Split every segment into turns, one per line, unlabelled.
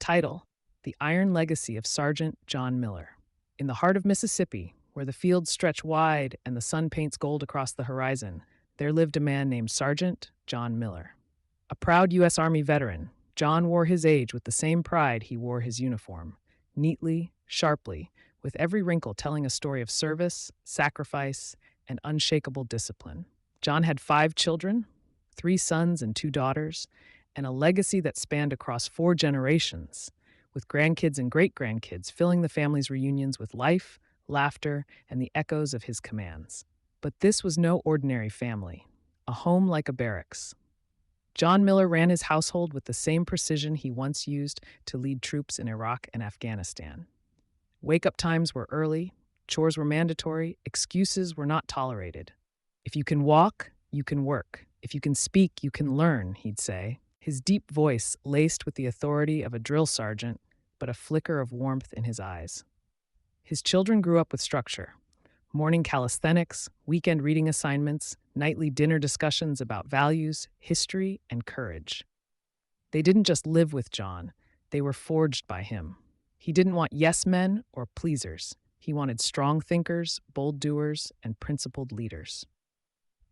Title: The Iron Legacy of Sergeant John Miller. In the heart of Mississippi, where the fields stretch wide and the sun paints gold across the horizon, there lived a man named Sergeant John Miller. A proud U.S. Army veteran, John wore his age with the same pride he wore his uniform, neatly, sharply, with every wrinkle telling a story of service, sacrifice, and unshakable discipline. John had 5 children, 3 sons and 2 daughters, and a legacy that spanned across 4 generations, with grandkids and great-grandkids filling the family's reunions with life, laughter, and the echoes of his commands. But this was no ordinary family, a home like a barracks. John Miller ran his household with the same precision he once used to lead troops in Iraq and Afghanistan. Wake-up times were early, chores were mandatory, excuses were not tolerated. If you can walk, you can work. If you can speak, you can learn, he'd say, his deep voice laced with the authority of a drill sergeant, but a flicker of warmth in his eyes. His children grew up with structure. Morning calisthenics, weekend reading assignments, nightly dinner discussions about values, history, and courage. They didn't just live with John, they were forged by him. He didn't want yes men or pleasers. He wanted strong thinkers, bold doers, and principled leaders.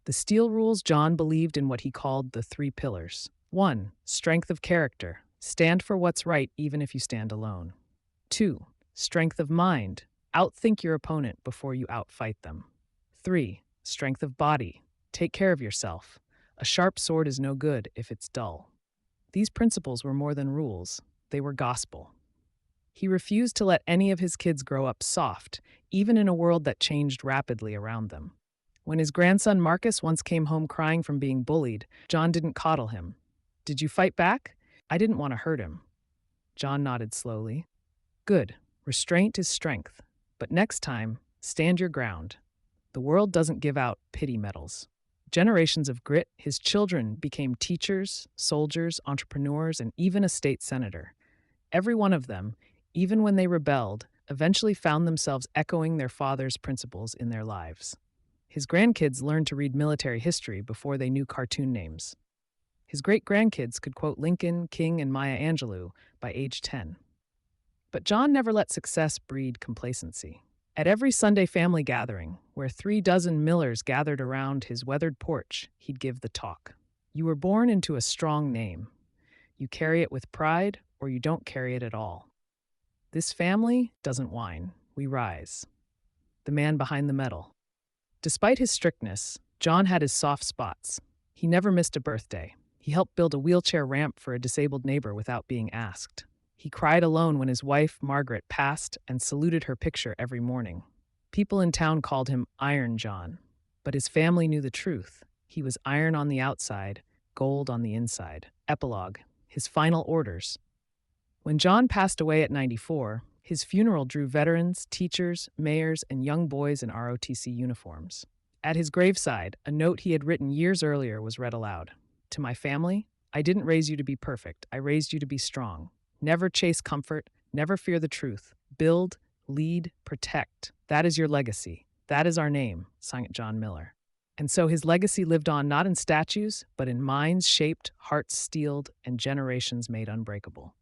The Steel Rules, John believed in what he called the 3 pillars. 1. Strength of character. Stand for what's right even if you stand alone. 2. Strength of mind. Outthink your opponent before you outfight them. 3. Strength of body. Take care of yourself. A sharp sword is no good if it's dull. These principles were more than rules. They were gospel. He refused to let any of his kids grow up soft, even in a world that changed rapidly around them. When his grandson Marcus once came home crying from being bullied, John didn't coddle him. "Did you fight back?" "I didn't want to hurt him." John nodded slowly. "Good. Restraint is strength. But next time, stand your ground. The world doesn't give out pity medals." Generations of grit, his children became teachers, soldiers, entrepreneurs, and even a state senator. Every one of them, even when they rebelled, eventually found themselves echoing their father's principles in their lives. His grandkids learned to read military history before they knew cartoon names. His great-grandkids could quote Lincoln, King, and Maya Angelou by age 10. But John never let success breed complacency. At every Sunday family gathering, where 36 Millers gathered around his weathered porch, he'd give the talk. You were born into a strong name. You carry it with pride, or you don't carry it at all. This family doesn't whine. We rise. The man behind the medal. Despite his strictness, John had his soft spots. He never missed a birthday. He helped build a wheelchair ramp for a disabled neighbor without being asked. He cried alone when his wife, Margaret, passed and saluted her picture every morning. People in town called him Iron John, but his family knew the truth. He was iron on the outside, gold on the inside. Epilogue: his final orders. When John passed away at 94, his funeral drew veterans, teachers, mayors, and young boys in ROTC uniforms. At his graveside, a note he had written years earlier was read aloud. To my family, I didn't raise you to be perfect. I raised you to be strong. Never chase comfort. Never fear the truth. Build, lead, protect. That is your legacy. That is our name, Sergeant John Miller. And so his legacy lived on not in statues, but in minds shaped, hearts steeled, and generations made unbreakable.